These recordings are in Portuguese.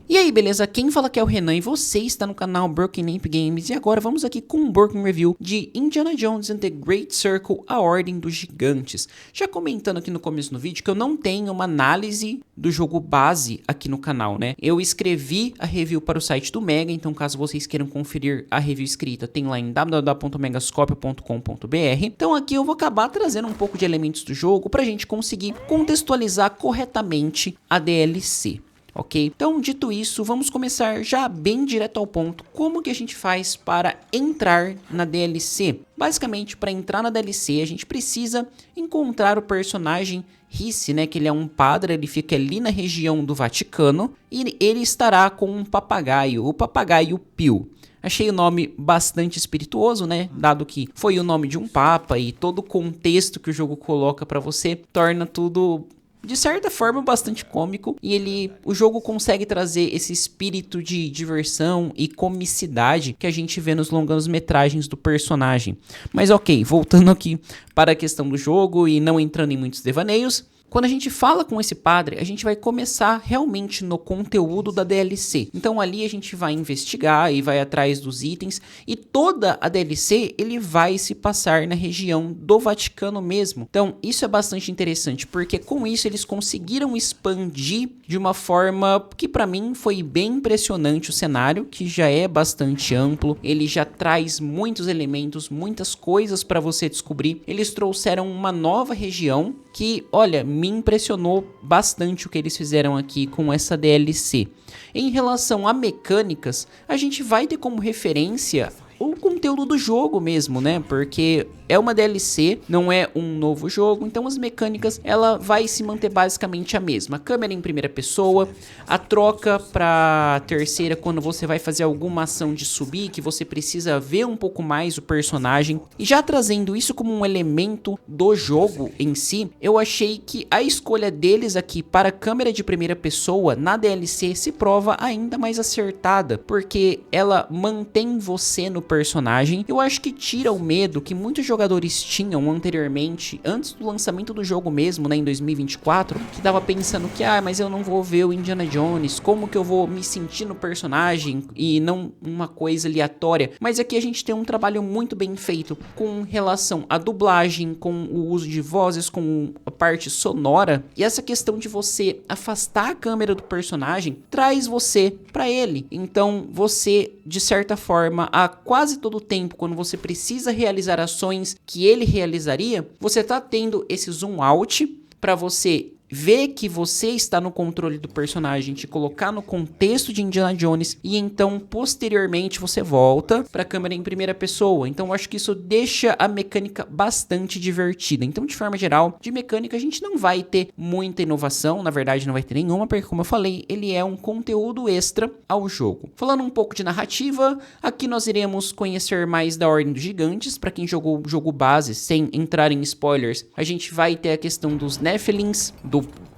E aí, beleza? Quem fala aqui é o Renan e você está no canal Broken Imp Games. E agora vamos aqui com um Broken Review de Indiana Jones and the Great Circle, A Ordem dos Gigantes. Já comentando aqui no começo do vídeo que eu não tenho uma análise do jogo base aqui no canal, né? Eu escrevi a review para o site do Mega, então caso vocês queiram conferir a review escrita, tem lá em www.megascopio.com.br. Então aqui eu vou acabar trazendo um pouco de elementos do jogo para a gente conseguir contextualizar corretamente a DLC. Ok? Então, dito isso, vamos começar já bem direto ao ponto. Como que a gente faz para entrar na DLC? Basicamente, para entrar na DLC, a gente precisa encontrar o personagem Rhys, né? Que ele é um padre, ele fica ali na região do Vaticano e ele estará com um papagaio, o papagaio Pio. Achei o nome bastante espirituoso, né? Dado que foi o nome de um papa e todo o contexto que o jogo coloca para você torna tudo, de certa forma, bastante cômico, e o jogo consegue trazer esse espírito de diversão e comicidade que a gente vê nos longas-metragens do personagem. Mas ok, voltando aqui para a questão do jogo e não entrando em muitos devaneios, quando a gente fala com esse padre, a gente vai começar realmente no conteúdo da DLC. Então ali a gente vai investigar e vai atrás dos itens, e toda a DLC ele vai se passar na região do Vaticano mesmo. Então isso é bastante interessante, porque com isso eles conseguiram expandir de uma forma que para mim foi bem impressionante o cenário, que já é bastante amplo, ele já traz muitos elementos, muitas coisas para você descobrir. Eles trouxeram uma nova região que, olha, me impressionou bastante o que eles fizeram aqui com essa DLC. Em relação a mecânicas, a gente vai ter como referência o conteúdo do jogo mesmo, né? Porque é uma DLC, não é um novo jogo, então as mecânicas ela vai se manter basicamente a mesma. A câmera em primeira pessoa, a troca para terceira quando você vai fazer alguma ação de subir, que você precisa ver um pouco mais o personagem. E já trazendo isso como um elemento do jogo em si, eu achei que a escolha deles aqui para a câmera de primeira pessoa na DLC se prova ainda mais acertada, porque ela mantém você no personagem. Eu acho que tira o medo que muitos jogadores tinham anteriormente, antes do lançamento do jogo mesmo, né, em 2024, que tava pensando que, mas eu não vou ver o Indiana Jones, como que eu vou me sentir no personagem e não uma coisa aleatória. Mas aqui a gente tem um trabalho muito bem feito com relação à dublagem, com o uso de vozes, com a parte sonora, e essa questão de você afastar a câmera do personagem traz você para ele. Então você, de certa forma, a quase todo o tempo, quando você precisa realizar ações que ele realizaria, você tá tendo esse zoom out para você ver que você está no controle do personagem, te colocar no contexto de Indiana Jones, e então posteriormente você volta para a câmera em primeira pessoa. Então eu acho que isso deixa a mecânica bastante divertida. Então, de forma geral, de mecânica a gente não vai ter muita inovação, na verdade não vai ter nenhuma, porque como eu falei, ele é um conteúdo extra ao jogo. Falando um pouco de narrativa, aqui nós iremos conhecer mais da Ordem dos Gigantes. Para quem jogou o jogo base, sem entrar em spoilers, a gente vai ter a questão dos Nephilims,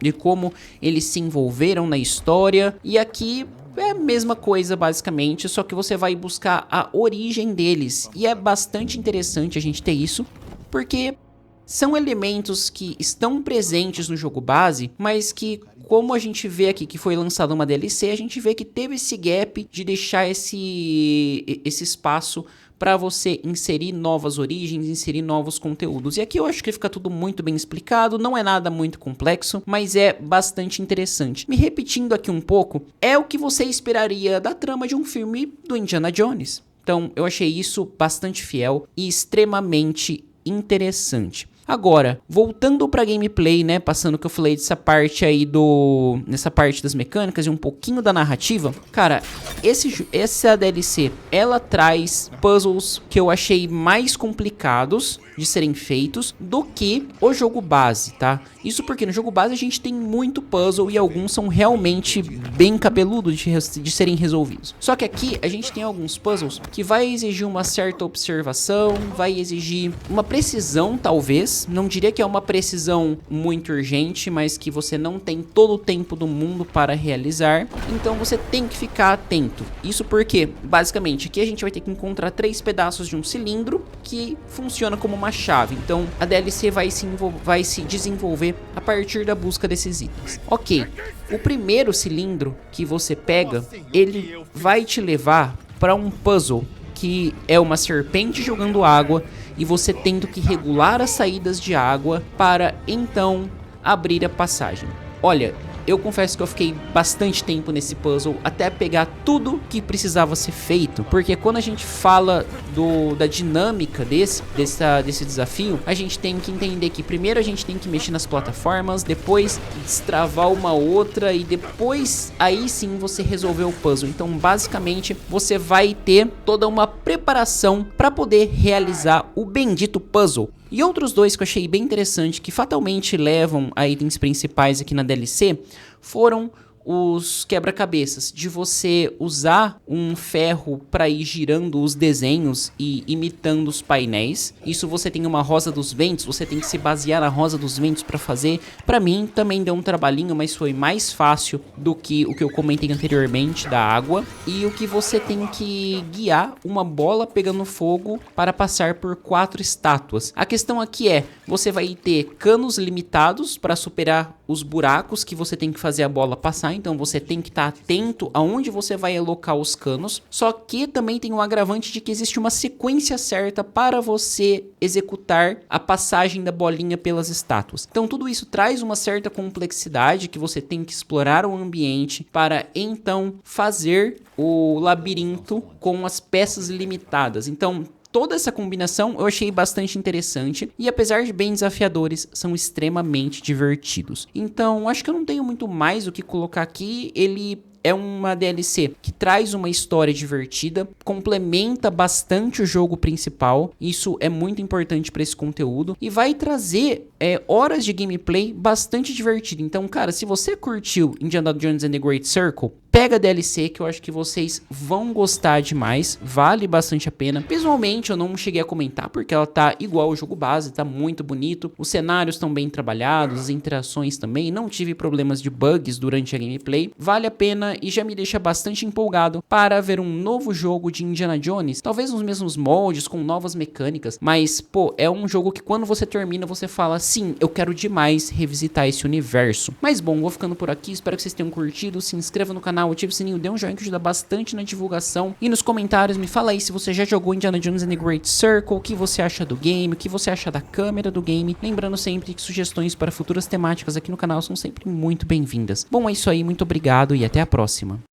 de como eles se envolveram na história, e aqui é a mesma coisa basicamente, só que você vai buscar a origem deles, e é bastante interessante a gente ter isso, porque são elementos que estão presentes no jogo base, mas que, como a gente vê aqui que foi lançado uma DLC, a gente vê que teve esse gap de deixar esse espaço para você inserir novas origens, inserir novos conteúdos. E aqui eu acho que fica tudo muito bem explicado, não é nada muito complexo, mas é bastante interessante. Me repetindo aqui um pouco, é o que você esperaria da trama de um filme do Indiana Jones. Então eu achei isso bastante fiel e extremamente interessante. Agora, voltando pra gameplay, né, passando o que eu falei dessa parte aí nessa parte das mecânicas e um pouquinho da narrativa, cara, essa DLC, ela traz puzzles que eu achei mais complicados de serem feitos do que o jogo base, tá? Isso porque no jogo base a gente tem muito puzzle e alguns são realmente bem cabeludos de serem resolvidos. Só que aqui a gente tem alguns puzzles que vai exigir uma certa observação, vai exigir uma precisão talvez, talvez, não diria que é uma precisão muito urgente, mas que você não tem todo o tempo do mundo para realizar, então você tem que ficar atento. Isso porque, basicamente, aqui a gente vai ter que encontrar 3 pedaços de um cilindro que funciona como uma chave, então a DLC vai se desenvolver a partir da busca desses itens. Ok, o primeiro cilindro que você pega, ele vai te levar para um puzzle que é uma serpente jogando água e você tendo que regular as saídas de água para então abrir a passagem. Olha, eu confesso que eu fiquei bastante tempo nesse puzzle até pegar tudo que precisava ser feito, porque quando a gente fala da dinâmica desse desafio, a gente tem que entender que primeiro a gente tem que mexer nas plataformas, depois destravar uma outra e depois aí sim você resolver o puzzle. Então basicamente você vai ter toda uma preparação para poder realizar o bendito puzzle. E outros dois que eu achei bem interessante, que fatalmente levam a itens principais aqui na DLC, foram os quebra-cabeças, de você usar um ferro para ir girando os desenhos e imitando os painéis. Isso você tem uma rosa dos ventos, você tem que se basear na rosa dos ventos para fazer. Para mim também deu um trabalhinho, mas foi mais fácil do que o que eu comentei anteriormente da água. E o que você tem que guiar uma bola pegando fogo para passar por 4 estátuas. A questão aqui é, você vai ter canos limitados para superar os buracos que você tem que fazer a bola passar, então você tem que estar atento aonde você vai alocar os canos, só que também tem um agravante de que existe uma sequência certa para você executar a passagem da bolinha pelas estátuas. Então tudo isso traz uma certa complexidade que você tem que explorar o ambiente para então fazer o labirinto com as peças limitadas. Então toda essa combinação eu achei bastante interessante e apesar de bem desafiadores, são extremamente divertidos. Então acho que eu não tenho muito mais o que colocar aqui. Ele é uma DLC que traz uma história divertida, complementa bastante o jogo principal, isso é muito importante para esse conteúdo, e vai trazer horas de gameplay bastante divertido. Então, cara, se você curtiu Indiana Jones and the Great Circle, pega a DLC que eu acho que vocês vão gostar demais, vale bastante a pena. Visualmente eu não cheguei a comentar porque ela tá igual ao jogo base, tá muito bonito, os cenários estão bem trabalhados, as interações também, não tive problemas de bugs durante a gameplay, vale a pena e já me deixa bastante empolgado para ver um novo jogo de Indiana Jones, talvez nos mesmos moldes, com novas mecânicas, mas pô, é um jogo que quando você termina você fala, sim, eu quero demais revisitar esse universo. Mas bom, vou ficando por aqui, espero que vocês tenham curtido, se inscreva no canal, ative o sininho, dê um joinha que ajuda bastante na divulgação e nos comentários me fala aí se você já jogou Indiana Jones and the Great Circle, o que você acha do game, o que você acha da câmera do game, lembrando sempre que sugestões para futuras temáticas aqui no canal são sempre muito bem-vindas. Bom, é isso aí, muito obrigado e até a próxima.